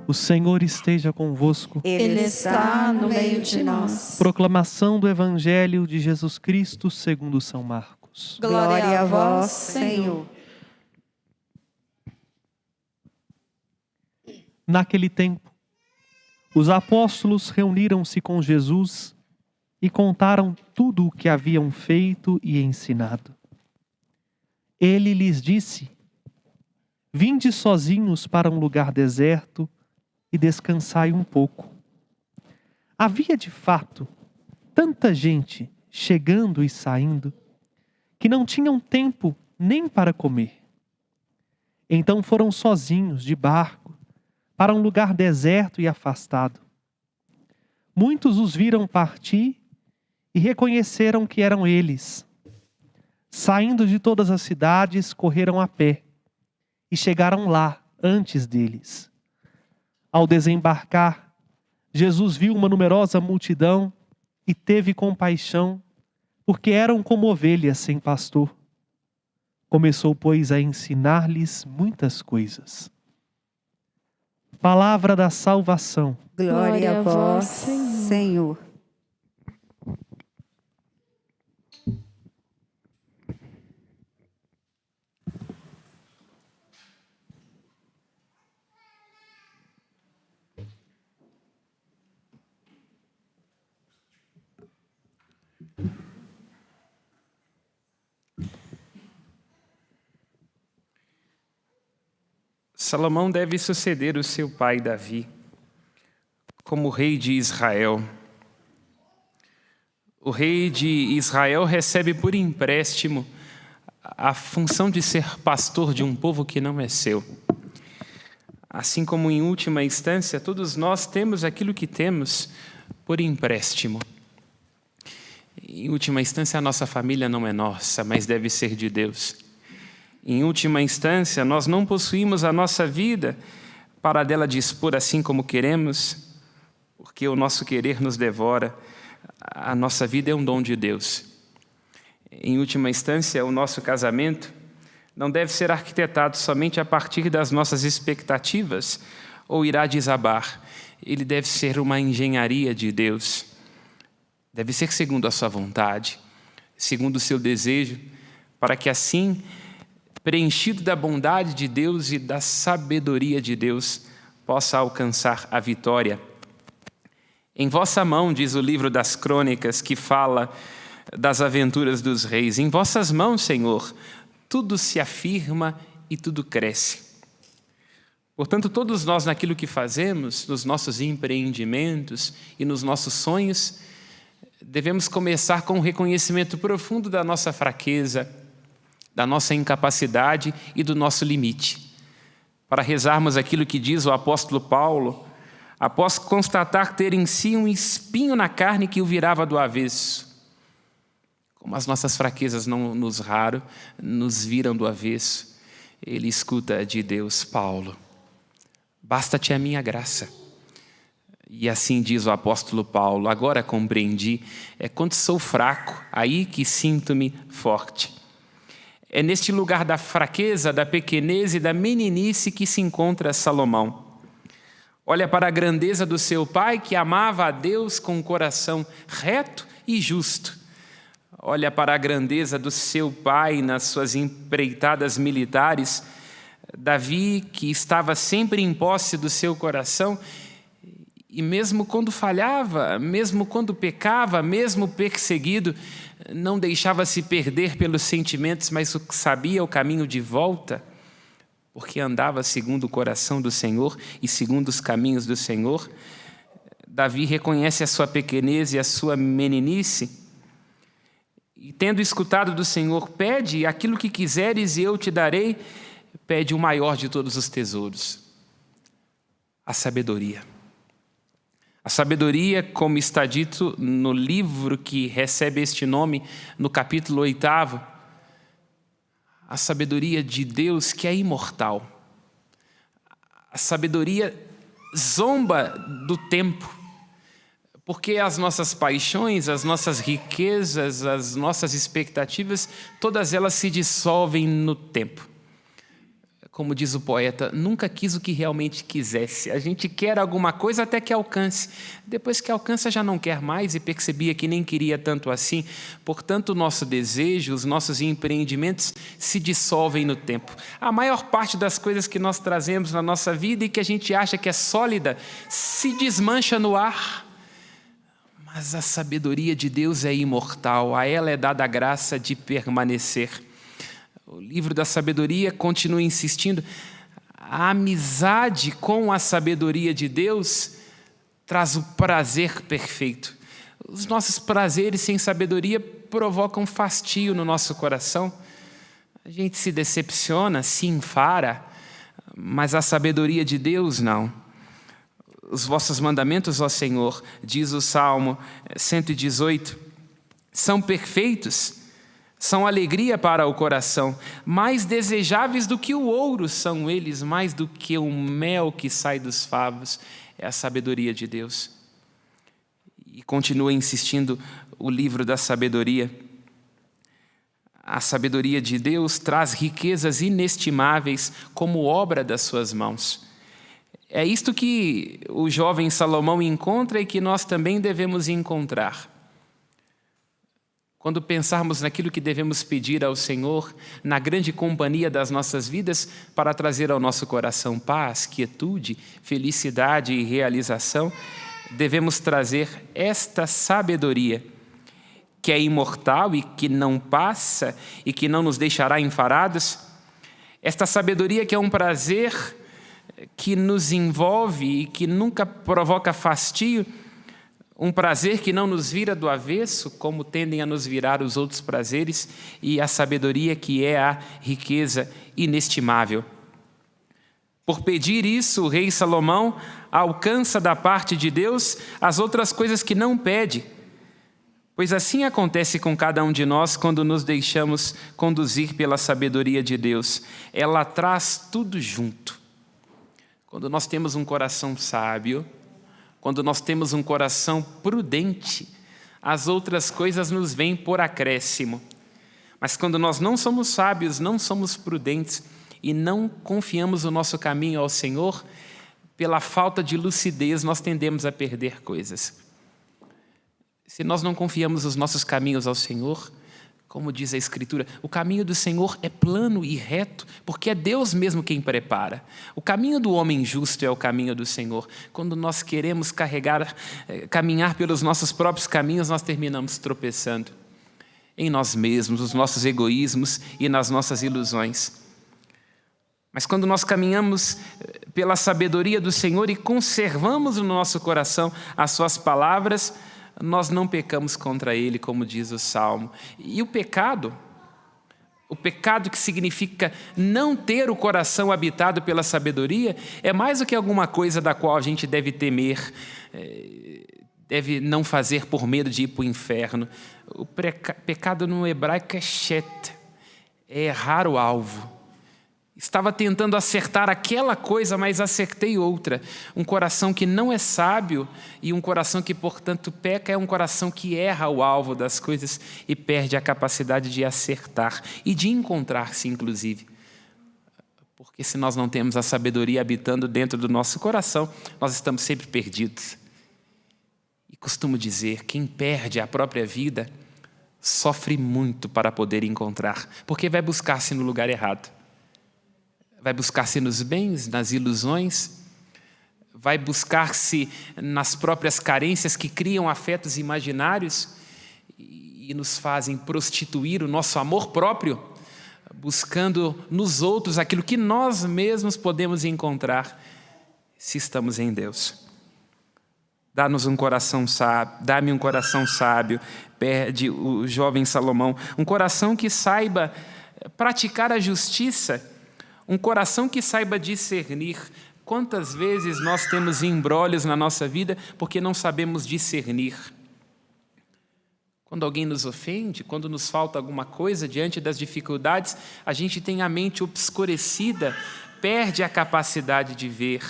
O Senhor esteja convosco. Ele está no meio de nós. Proclamação do Evangelho de Jesus Cristo segundo São Marcos. Glória a vós, Senhor. Naquele tempo, os apóstolos reuniram-se com Jesus e contaram tudo o que haviam feito e ensinado. Ele lhes disse: Vinde sozinhos para um lugar deserto e descansai um pouco. Havia de fato tanta gente chegando e saindo que não tinham tempo nem para comer. Então foram sozinhos de barco para um lugar deserto e afastado. Muitos os viram partir e reconheceram que eram eles. Saindo de todas as cidades, correram a pé e chegaram lá antes deles. Ao desembarcar, Jesus viu uma numerosa multidão e teve compaixão, porque eram como ovelhas sem pastor. Começou, pois, a ensinar-lhes muitas coisas. Palavra da salvação. Glória a vós, Senhor. Salomão deve suceder o seu pai Davi como rei de Israel. O rei de Israel recebe por empréstimo a função de ser pastor de um povo que não é seu. Assim como, em última instância, todos nós temos aquilo que temos por empréstimo. Em última instância, a nossa família não é nossa, mas deve ser de Deus. Em última instância, nós não possuímos a nossa vida para dela dispor assim como queremos, porque o nosso querer nos devora. A nossa vida é um dom de Deus. Em última instância, o nosso casamento não deve ser arquitetado somente a partir das nossas expectativas ou irá desabar. Ele deve ser uma engenharia de Deus. Deve ser segundo a sua vontade, segundo o seu desejo, para que assim, preenchido da bondade de Deus e da sabedoria de Deus, possa alcançar a vitória. Em vossa mão, diz o livro das Crônicas, que fala das aventuras dos reis. Em vossas mãos, Senhor, tudo se afirma e tudo cresce. Portanto, todos nós, naquilo que fazemos, nos nossos empreendimentos e nos nossos sonhos, devemos começar com um reconhecimento profundo da nossa fraqueza, da nossa incapacidade e do nosso limite. Para rezarmos aquilo que diz o apóstolo Paulo, após constatar ter em si um espinho na carne que o virava do avesso. Como as nossas fraquezas não nos viram do avesso, ele escuta de Deus: Paulo, basta-te a minha graça. E assim diz o apóstolo Paulo: agora compreendi, é quando sou fraco, aí que sinto-me forte. É neste lugar da fraqueza, da pequenez e da meninice que se encontra Salomão. Olha para a grandeza do seu pai, que amava a Deus com um coração reto e justo. Olha para a grandeza do seu pai nas suas empreitadas militares. Davi, que estava sempre em posse do seu coração, e mesmo quando falhava, mesmo quando pecava, mesmo perseguido, não deixava-se perder pelos sentimentos, mas sabia o caminho de volta, porque andava segundo o coração do Senhor e segundo os caminhos do Senhor. Davi reconhece a sua pequenez e a sua meninice, e tendo escutado do Senhor: pede aquilo que quiseres e eu te darei, pede o maior de todos os tesouros, a sabedoria. A sabedoria, como está dito no livro que recebe este nome, no capítulo 8, a sabedoria de Deus, que é imortal. A sabedoria zomba do tempo, porque as nossas paixões, as nossas riquezas, as nossas expectativas, todas elas se dissolvem no tempo. Como diz o poeta, nunca quis o que realmente quisesse. A gente quer alguma coisa até que alcance. Depois que alcança, já não quer mais e percebia que nem queria tanto assim. Portanto, o nosso desejo, os nossos empreendimentos se dissolvem no tempo. A maior parte das coisas que nós trazemos na nossa vida e que a gente acha que é sólida, se desmancha no ar. Mas a sabedoria de Deus é imortal, a ela é dada a graça de permanecer. O livro da sabedoria continua insistindo, a amizade com a sabedoria de Deus traz o prazer perfeito. Os nossos prazeres sem sabedoria provocam fastio no nosso coração. A gente se decepciona, se enfara, mas a sabedoria de Deus não. Os vossos mandamentos, ó Senhor, diz o Salmo 118, são perfeitos, são alegria para o coração, mais desejáveis do que o ouro são eles, mais do que o mel que sai dos favos, é a sabedoria de Deus. E continua insistindo o livro da sabedoria. A sabedoria de Deus traz riquezas inestimáveis como obra das suas mãos. É isto que o jovem Salomão encontra e que nós também devemos encontrar. Quando pensarmos naquilo que devemos pedir ao Senhor, na grande companhia das nossas vidas, para trazer ao nosso coração paz, quietude, felicidade e realização, devemos trazer esta sabedoria, que é imortal e que não passa e que não nos deixará enfarados. Esta sabedoria que é um prazer que nos envolve e que nunca provoca fastio, um prazer que não nos vira do avesso, como tendem a nos virar os outros prazeres, e a sabedoria que é a riqueza inestimável. Por pedir isso, o rei Salomão alcança da parte de Deus as outras coisas que não pede, pois assim acontece com cada um de nós quando nos deixamos conduzir pela sabedoria de Deus. Ela traz tudo junto. Quando nós temos um coração sábio, quando nós temos um coração prudente, as outras coisas nos vêm por acréscimo. Mas quando nós não somos sábios, não somos prudentes e não confiamos o nosso caminho ao Senhor, pela falta de lucidez, nós tendemos a perder coisas. Se nós não confiamos os nossos caminhos ao Senhor, como diz a Escritura, o caminho do Senhor é plano e reto, porque é Deus mesmo quem prepara. O caminho do homem justo é o caminho do Senhor. Quando nós queremos caminhar pelos nossos próprios caminhos, nós terminamos tropeçando em nós mesmos, nos nossos egoísmos e nas nossas ilusões. Mas quando nós caminhamos pela sabedoria do Senhor e conservamos no nosso coração as suas palavras, nós não pecamos contra Ele, como diz o Salmo. E o pecado que significa não ter o coração habitado pela sabedoria, é mais do que alguma coisa da qual a gente deve temer, deve não fazer por medo de ir para o inferno. O pecado no hebraico é shet, é errar o alvo. Estava tentando acertar aquela coisa, mas acertei outra. Um coração que não é sábio e um coração que, portanto, peca é um coração que erra o alvo das coisas e perde a capacidade de acertar e de encontrar-se, inclusive. Porque se nós não temos a sabedoria habitando dentro do nosso coração, nós estamos sempre perdidos. E costumo dizer, quem perde a própria vida sofre muito para poder encontrar, porque vai buscar-se no lugar errado. Vai buscar-se nos bens, nas ilusões, vai buscar-se nas próprias carências que criam afetos imaginários e nos fazem prostituir o nosso amor próprio, buscando nos outros aquilo que nós mesmos podemos encontrar se estamos em Deus. Dá-nos um coração sábio, dá-me um coração sábio, pede o jovem Salomão, um coração que saiba praticar a justiça, um coração que saiba discernir. Quantas vezes nós temos embrólios na nossa vida porque não sabemos discernir? Quando alguém nos ofende, quando nos falta alguma coisa diante das dificuldades, a gente tem a mente obscurecida, perde a capacidade de ver,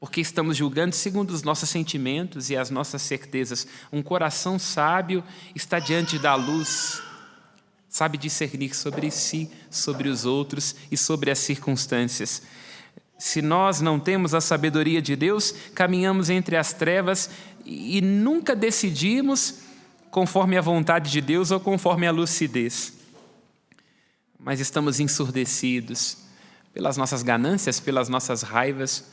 porque estamos julgando segundo os nossos sentimentos e as nossas certezas. Um coração sábio está diante da luz, sabe discernir sobre si, sobre os outros e sobre as circunstâncias. Se nós não temos a sabedoria de Deus, caminhamos entre as trevas e nunca decidimos conforme a vontade de Deus ou conforme a lucidez. Mas estamos ensurdecidos pelas nossas ganâncias, pelas nossas raivas,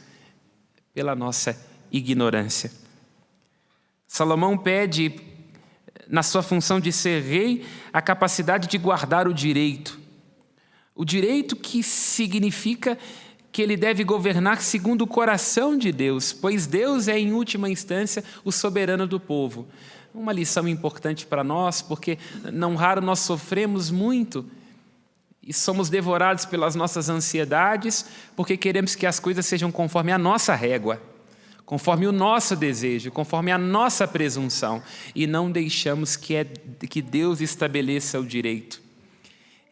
pela nossa ignorância. Salomão pede, na sua função de ser rei, a capacidade de guardar o direito. O direito que significa que ele deve governar segundo o coração de Deus, pois Deus é, em última instância, o soberano do povo. Uma lição importante para nós, porque não raro nós sofremos muito e somos devorados pelas nossas ansiedades, porque queremos que as coisas sejam conforme a nossa régua, conforme o nosso desejo, conforme a nossa presunção, e não deixamos que Deus estabeleça o direito.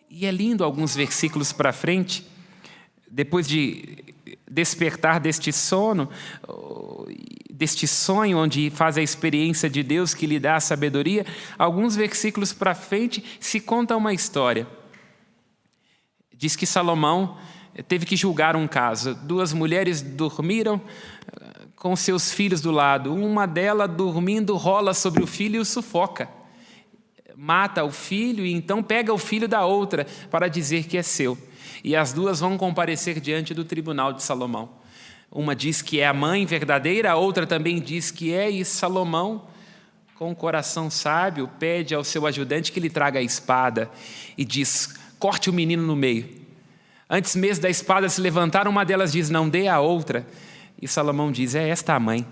E é lindo alguns versículos para frente, depois de despertar deste sono, deste sonho onde faz a experiência de Deus que lhe dá a sabedoria, alguns versículos para frente se conta uma história. Diz que Salomão teve que julgar um caso. 2 mulheres dormiram com seus filhos do lado. Uma delas, dormindo, rola sobre o filho e o sufoca. Mata o filho e então pega o filho da outra para dizer que é seu. E as duas vão comparecer diante do tribunal de Salomão. Uma diz que é a mãe verdadeira, a outra também diz que é, e Salomão, com o coração sábio, pede ao seu ajudante que lhe traga a espada e diz: corte o menino no meio. Antes mesmo da espada se levantar, uma delas diz: não dê a outra. E Salomão diz: é esta a mãe.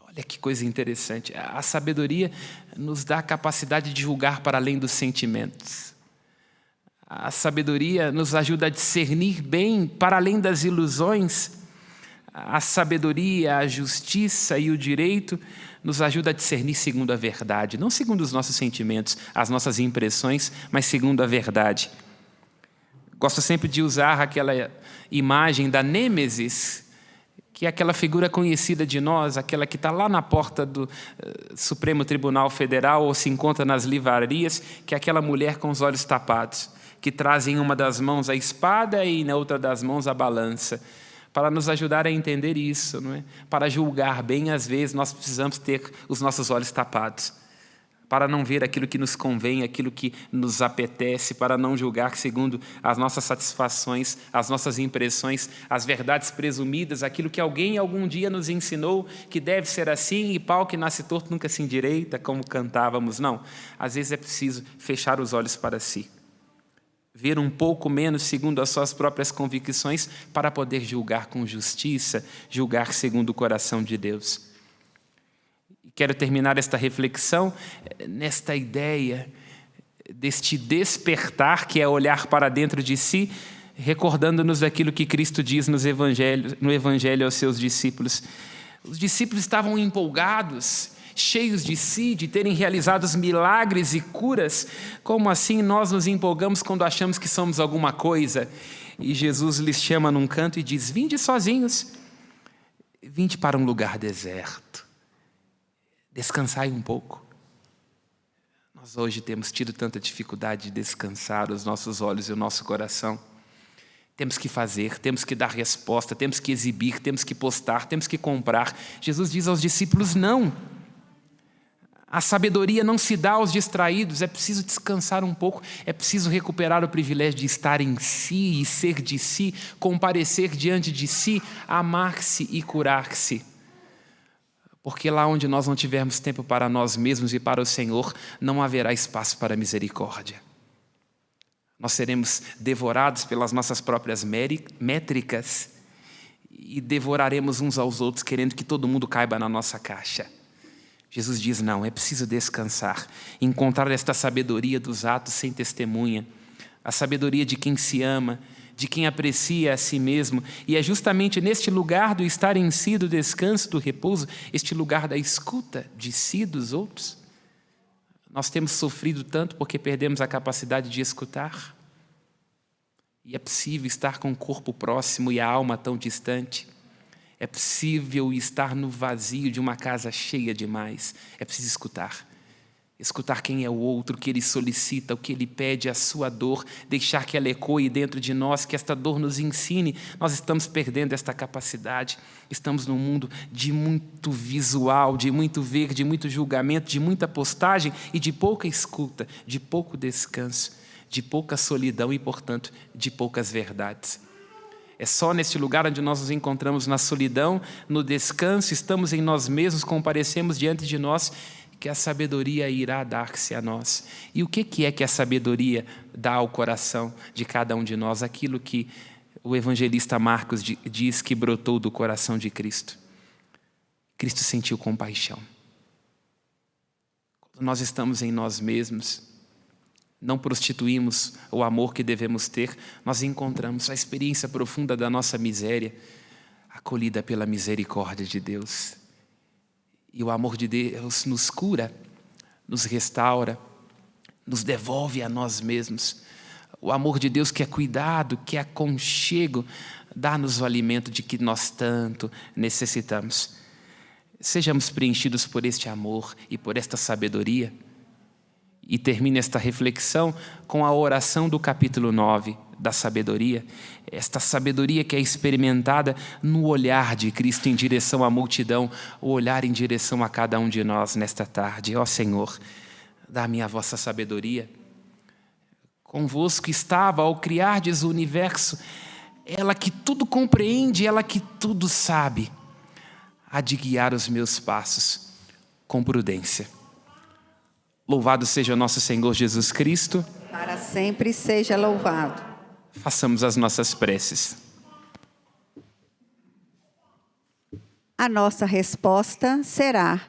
Olha que coisa interessante. A sabedoria nos dá a capacidade de julgar para além dos sentimentos. A sabedoria nos ajuda a discernir bem para além das ilusões. A sabedoria, a justiça e o direito nos ajuda a discernir segundo a verdade, não segundo os nossos sentimentos, as nossas impressões, mas segundo a verdade. Gosto sempre de usar aquela imagem da Nêmesis, que é aquela figura conhecida de nós, aquela que está lá na porta do Supremo Tribunal Federal ou se encontra nas livrarias, que é aquela mulher com os olhos tapados, que traz em uma das mãos a espada e na outra das mãos a balança, para nos ajudar a entender isso, não é? Para julgar bem, às vezes, nós precisamos ter os nossos olhos tapados, para não ver aquilo que nos convém, aquilo que nos apetece, para não julgar segundo as nossas satisfações, as nossas impressões, as verdades presumidas, aquilo que alguém algum dia nos ensinou que deve ser assim, e pau que nasce torto nunca se endireita, como cantávamos. Não, às vezes é preciso fechar os olhos para si, ver um pouco menos segundo as suas próprias convicções, para poder julgar com justiça, julgar segundo o coração de Deus. Quero terminar esta reflexão nesta ideia deste despertar, que é olhar para dentro de si, recordando-nos daquilo que Cristo diz no Evangelho aos seus discípulos. Os discípulos estavam empolgados, cheios de si, de terem realizado os milagres e curas. Como assim nós nos empolgamos quando achamos que somos alguma coisa? E Jesus lhes chama num canto e diz: vinde sozinhos, vinde para um lugar deserto, descansai um pouco. Nós hoje temos tido tanta dificuldade de descansar os nossos olhos e o nosso coração. Temos que fazer, temos que dar resposta, temos que exibir, temos que postar, temos que comprar. Jesus diz aos discípulos: não. A sabedoria não se dá aos distraídos, é preciso descansar um pouco, é preciso recuperar o privilégio de estar em si e ser de si, comparecer diante de si, amar-se e curar-se. Porque lá onde nós não tivermos tempo para nós mesmos e para o Senhor, não haverá espaço para misericórdia. Nós seremos devorados pelas nossas próprias métricas e devoraremos uns aos outros, querendo que todo mundo caiba na nossa caixa. Jesus diz: não, é preciso descansar, encontrar esta sabedoria dos atos sem testemunha, a sabedoria de quem se ama, de quem aprecia a si mesmo, e é justamente neste lugar do estar em si, do descanso, do repouso, este lugar da escuta de si, dos outros. Nós temos sofrido tanto porque perdemos a capacidade de escutar, e é possível estar com o corpo próximo e a alma tão distante. É possível estar no vazio de uma casa cheia demais. É preciso escutar. escutar quem é o outro, o que ele solicita, o que ele pede, a sua dor, deixar que ela ecoe dentro de nós, que esta dor nos ensine. Nós estamos perdendo esta capacidade. Estamos num mundo de muito visual, de muito ver, de muito julgamento, de muita postagem e de pouca escuta, de pouco descanso, de pouca solidão e, portanto, de poucas verdades. É só neste lugar onde nós nos encontramos na solidão, no descanso, estamos em nós mesmos, comparecemos diante de nós, que a sabedoria irá dar-se a nós. E o que é que a sabedoria dá ao coração de cada um de nós? Aquilo que o evangelista Marcos diz que brotou do coração de Cristo. Cristo sentiu compaixão. Quando nós estamos em nós mesmos, não prostituímos o amor que devemos ter, nós encontramos a experiência profunda da nossa miséria, acolhida pela misericórdia de Deus. E o amor de Deus nos cura, nos restaura, nos devolve a nós mesmos. O amor de Deus que é cuidado, que é aconchego, dá-nos o alimento de que nós tanto necessitamos. Sejamos preenchidos por este amor e por esta sabedoria. E termino esta reflexão com a oração do capítulo 9 da sabedoria. Esta sabedoria que é experimentada no olhar de Cristo em direção à multidão, o olhar em direção a cada um de nós nesta tarde. Ó Senhor, dá-me a vossa sabedoria. Convosco estava ao criardes o universo, ela que tudo compreende, ela que tudo sabe, há de guiar os meus passos com prudência. Louvado seja nosso Senhor Jesus Cristo. Para sempre seja louvado. Façamos as nossas preces. A nossa resposta será: